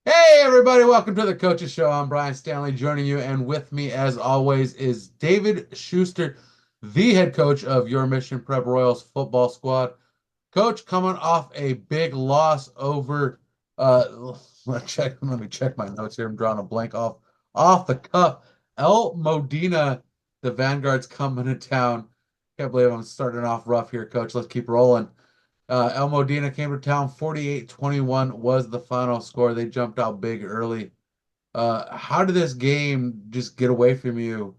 Hey everybody, welcome to the Coaches Show. I'm Brian Stanley joining you, and with me as always is David Schuster, the head coach of your Mission Prep Royals football squad. Coach, coming off a big loss over let me check my notes here. I'm drawing a blank off the cuff. El Modena, the Vanguards coming to town. Can't believe I'm starting off rough here, Coach. Let's keep rolling. El Modena came to town 48-21 was the final score. They jumped out big early. How did this game just get away from you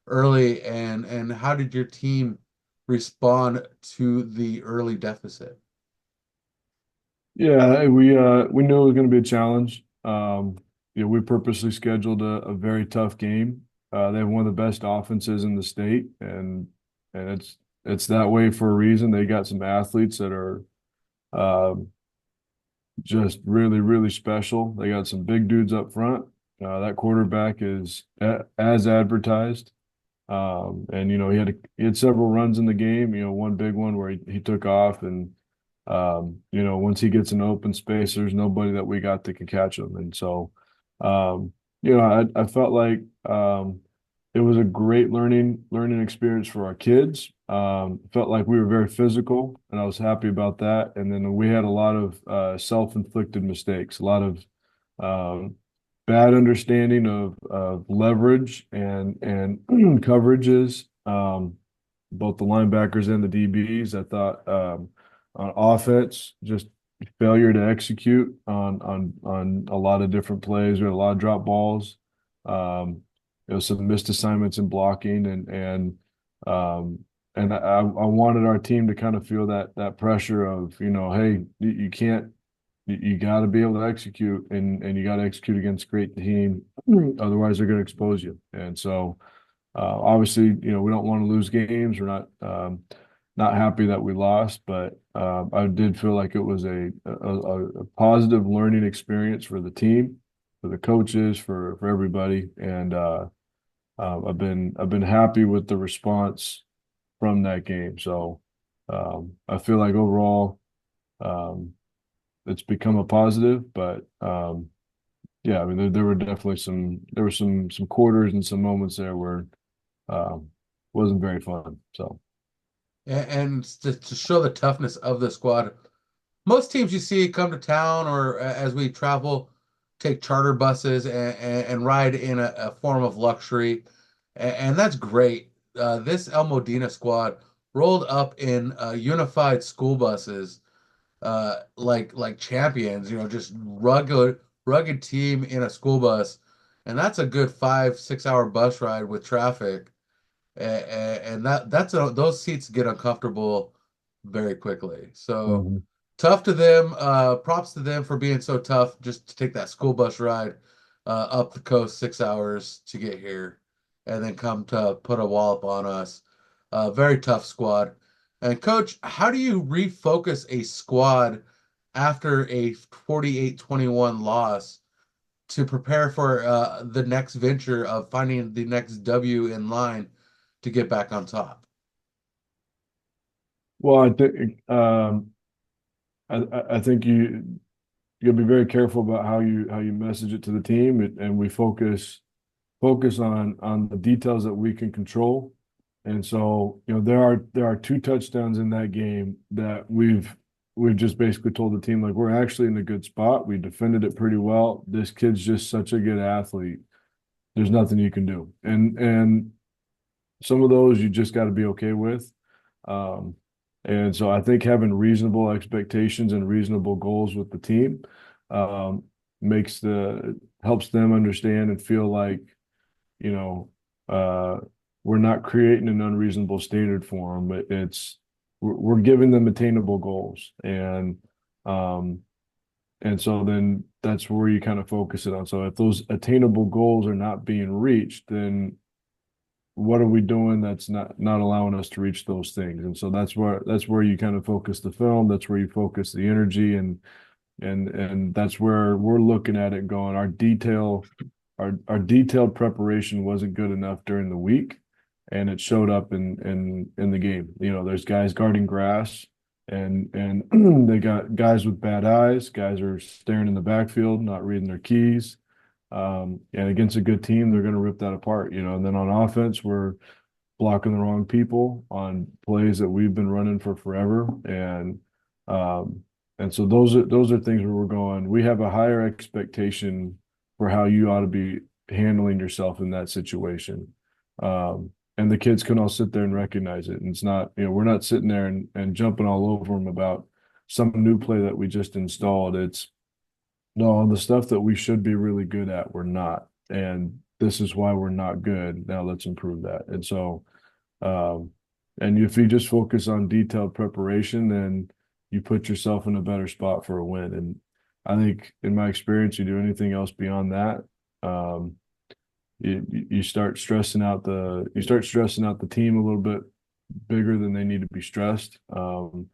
early, and how did your team respond to the early deficit? Yeah, we knew it was going to be a challenge. We purposely scheduled a very tough game. They have one of the best offenses in the state, and it's that way for a reason. They got some athletes that are um, just really, really special. They got some big dudes up front. That quarterback is as advertised. And he had several runs in the game. One big one where he took off, and once he gets in open space, there's nobody that we got that could catch him. And so, um, I felt like it was a great learning experience for our kids. Felt like we were very physical, and I was happy about that. And then we had a lot of self-inflicted mistakes, a lot of um, bad understanding of leverage and coverages. Both the linebackers and the DBs. I thought on offense, just failure to execute on a lot of different plays. We had a lot of drop balls. Some missed assignments in blocking um, and I wanted our team to kind of feel that pressure of, hey, you can't you got to be able to execute and you got to execute against a great team. Otherwise they're going to expose you. And so obviously, we don't want to lose games. We're not happy that we lost, but I did feel like it was a positive learning experience for the team, for the coaches, for everybody, and I've been happy with the response from that game. So I feel like overall um, it's become a positive, but yeah, I mean there were definitely some quarters and some moments there where um, wasn't very fun. So And to show the toughness of the squad, most teams you see come to town or as we travel, take charter buses and ride in a form of luxury, and that's great. This El Modena squad rolled up in unified school buses, like champions. Just rugged team in a school bus, and that's a good 5-6 hour bus ride with traffic, and those seats get uncomfortable very quickly. So mhm. tough to them. Props to them for being so tough just to take that school bus ride up the coast 6 hours to get here, and then come to put a wallop on us. Very tough squad. And coach, how do you refocus a squad after a 48-21 loss to prepare for the next venture of finding the next W in line to get back on top? Well, I think I think you got to be very careful about how you message it to the team, and we focus on the details that we can control. And so, there are two touchdowns in that game that we've just basically told the team like we're actually in a good spot. We defended it pretty well. This kid's just such a good athlete. There's nothing you can do. And some of those you just got to be okay with. Um, and so I think having reasonable expectations and reasonable goals with the team um, makes the helps them understand and feel like, you know, uh, we're not creating an unreasonable standard for them. We're giving them attainable goals, um, and so then that's where you kind of focus it on. So if those attainable goals are not being reached, then what are we doing that's not allowing us to reach those things? And so that's where you kind of focus the film. That's where you focus the energy, and that's where we're looking at it going, our detailed preparation wasn't good enough during the week, and it showed up in the game. There's guys guarding grass and they got guys with bad eyes. Guys are staring in the backfield, not reading their keys. And against a good team, they're going to rip that apart, you know. And then on offense, we're blocking the wrong people on plays that we've been running for forever, um, and so those are things where we're going. We have a higher expectation for how you ought to be handling yourself in that situation. And the kids can all sit there and recognize it. And it's not, you know, we're not sitting there and jumping all over them about some new play that we just installed. It's no, the stuff that we should be really good at, we're not. And this is why we're not good. Now let's improve that. And so, um, and if you just focus on detailed preparation, then you put yourself in a better spot for a win. And I think in my experience, you do anything else beyond that, um, you start stressing out the team a little bit bigger than they need to be stressed. And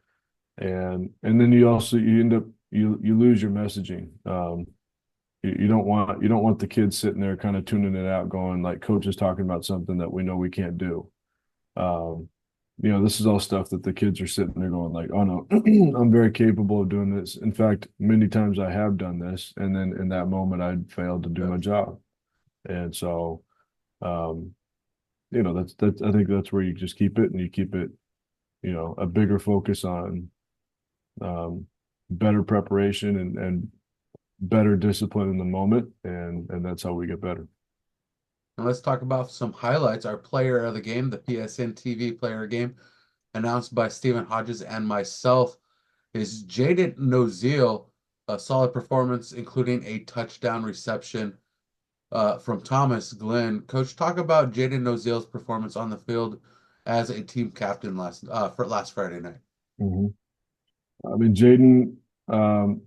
then you end up you lose your messaging. You don't want the kids sitting there kind of tuning it out, going like coach is talking about something that we know we can't do. Um, you know, this is all stuff that the kids are sitting there going like, oh no, I'm very capable of doing this. In fact, many times I have done this, and then in that moment I failed to do my job. And so, um, you know, that's I think that's where you just keep it, and you keep it, you know, a bigger focus on better preparation and better discipline in the moment, and that's how we get better. And let's talk about some highlights. Our player of the game, the PSNtv player game, announced by Stephen Hodges and myself, is Jaden Noziel. A solid performance, including a touchdown reception from Thomas Glenn. Coach, talk about Jaden Noziel's performance on the field as a team captain for last Friday night. Mhm. I mean, um,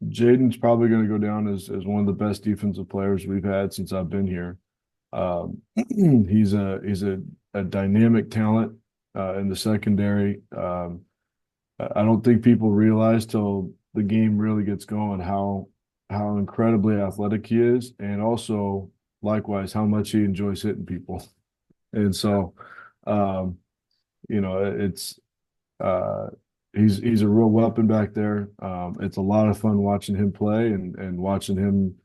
Jaden's probably going to go down as one of the best defensive players we've had since I've been here. He's a dynamic talent in the secondary. I don't think people realize till the game really gets going how incredibly athletic he is, and also likewise how much he enjoys hitting people. And so, um, you know, it's uh, he's a real weapon back there. It's a lot of fun watching him play and watching him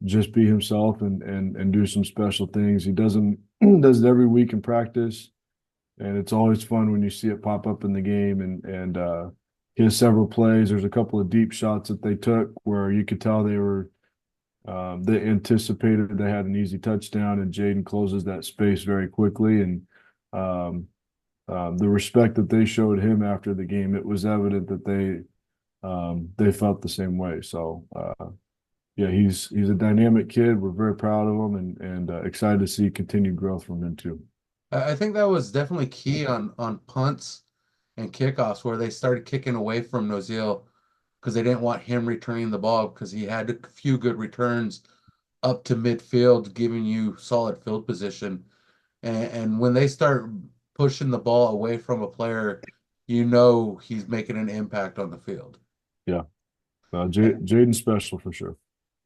just be himself and do some special things. He doesn't does it every week in practice, and it's always fun when you see it pop up in the game. And he has several plays. There's a couple of deep shots that they took where you could tell they anticipated they had an easy touchdown, and Jaden closes that space very quickly. And um, the respect that they showed him after the game, it was evident that they felt the same way. So yeah, he's a dynamic kid. We're very proud of him and excited to see continued growth from him too. I think that was definitely key on punts and kickoffs where they started kicking away from Noziel because they didn't want him returning the ball because he had a few good returns up to midfield, giving you solid field position. And when they start pushing the ball away from a player, you know he's making an impact on the field. Yeah, And Jaden's special for sure.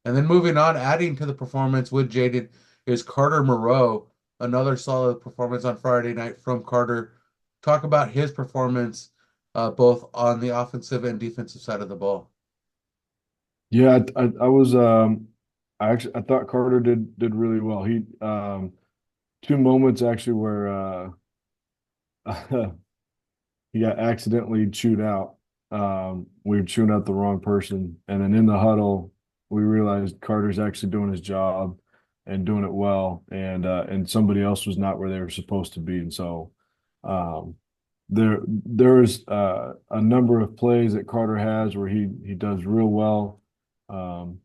then moving on, adding to the performance with Jaden is Carter Moreau, another solid performance on Friday night from Carter. Talk about his performance both on the offensive and defensive side of the ball. Yeah, I was I thought Carter did really well. He two moments actually where he got accidentally chewed out. We were chewing out the wrong person, and then in the huddle, we realized Carter's actually doing his job and doing it well, and somebody else was not where they were supposed to be, and so um, there's a number of plays that Carter has where he does real well, um,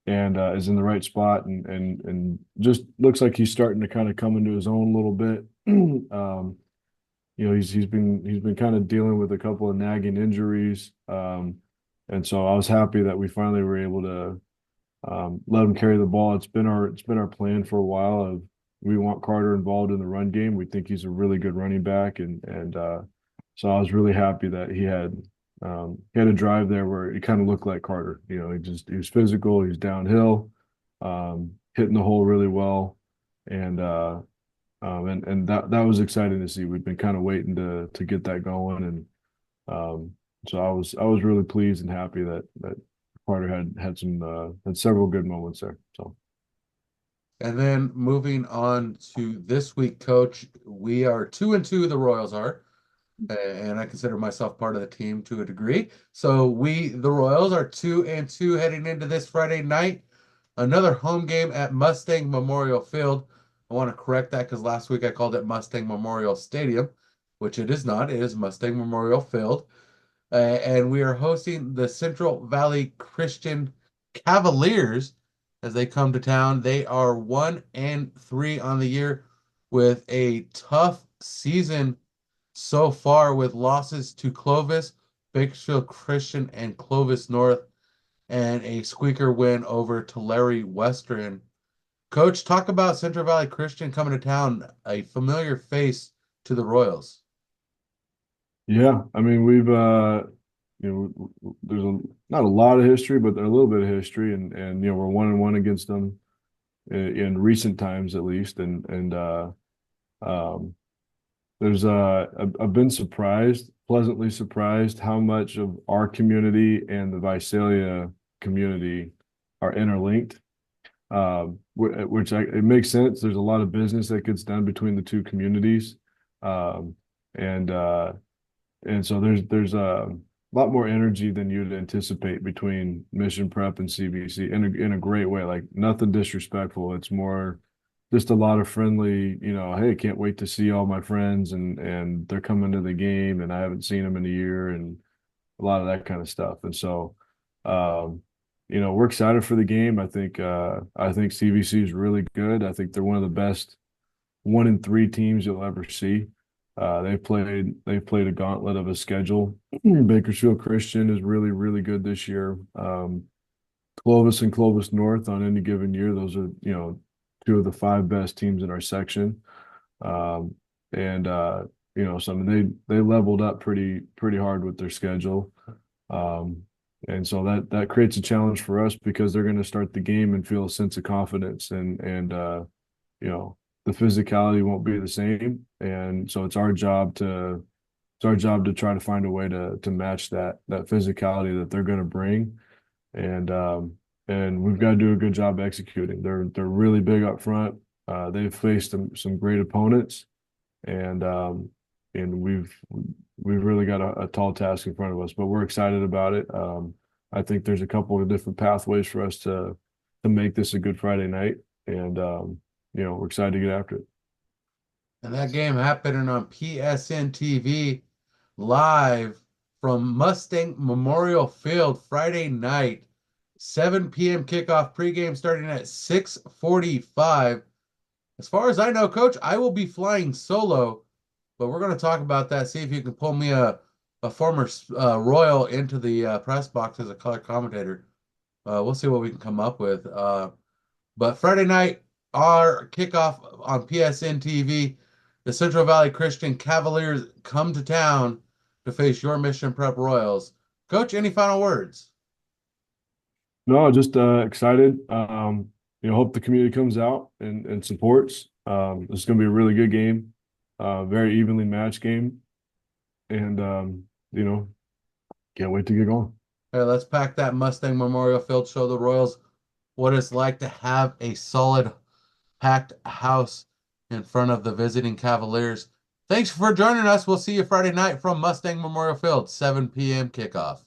and is in the right spot, and just looks like he's starting to kind of come into his own a little bit. You know, he's been kind of dealing with a couple of nagging injuries, and so I was happy that we finally were able to let him carry the ball. It's been our plan for a while of we want Carter involved in the run game. We think he's a really good running back, and so I was really happy that he had a drive there where he kind of looked like Carter. You know, he was physical, he's downhill, hitting the hole really well, and that was exciting to see. We've been kind of waiting to get that going, Um, so I was really pleased and happy that Carter had several good moments there. So And then moving on to this week, Coach, we are 2-2. The Royals are, and I consider myself part of the team to a degree. So the Royals, are 2-2 heading into this Friday night. Another home game at Mustang Memorial Field. I want to correct that because last week I called it Mustang Memorial Stadium, which it is not. It is Mustang Memorial Field. And we are hosting the Central Valley Christian Cavaliers as they come to town. They are 1-3 on the year with a tough season so far with losses to Clovis, Bakersfield Christian, and Clovis North, and a squeaker win over Tulare Western. Coach, talk about Central Valley Christian coming to town, a familiar face to the Royals. yeah, I mean there's not a lot of history, but there's a little bit of history, and we're 1-1 against them in recent times at least, and um, I've been pleasantly surprised how much of our community and the Visalia community are interlinked. It makes sense. There's a lot of business that gets done between the two communities, um, and uh, and so there's a lot more energy than you'd anticipate between Mission Prep and CVC in a great way. Like nothing disrespectful. It's more just a lot of friendly, hey, can't wait to see all my friends and they're coming to the game and I haven't seen them in a year and a lot of that kind of stuff. And so um, we're excited for the game. I think CVC is really good. I think they're one of the best 1-3 teams you'll ever see. They've played a gauntlet of a schedule. Bakersfield Christian is really, really good this year. Clovis and Clovis North on any given year, those are, two of the five best teams in our section. Um, and so I mean they leveled up pretty hard with their schedule. Um, and so that creates a challenge for us because they're going to start the game and feel a sense of confidence and you know, the physicality won't be the same. And so it's our job to try to find a way to match that physicality that they're going to bring. And and we've got to do a good job executing. They're really big up front. They've faced some great opponents, and we've really got a tall task in front of us. But we're excited about it. I think there's a couple of different pathways for us to make this a good Friday night, and we're excited to get after it. And that game happening on PSN TV live from Mustang Memorial Field Friday night, 7 p.m. kickoff, pregame starting at 6:45. As far as I know, Coach, I will be flying solo, but we're going to talk about that. See if you can pull me a former Royal into the press box as a color commentator. We'll see what we can come up with. But Friday night, our kickoff on PSN TV, the Central Valley Christian Cavaliers come to town to face your Mission Prep Royals. Coach, any final words? No, just excited. Hope the community comes out and supports. This is going to be a really good game, very evenly matched game, and can't wait to get going. Hey, let's pack that Mustang Memorial Field, show the Royals what it's like to have a solid packed house in front of the visiting Cavaliers. Thanks for joining us. We'll see you Friday night from Mustang Memorial Field, 7 p.m. kickoff.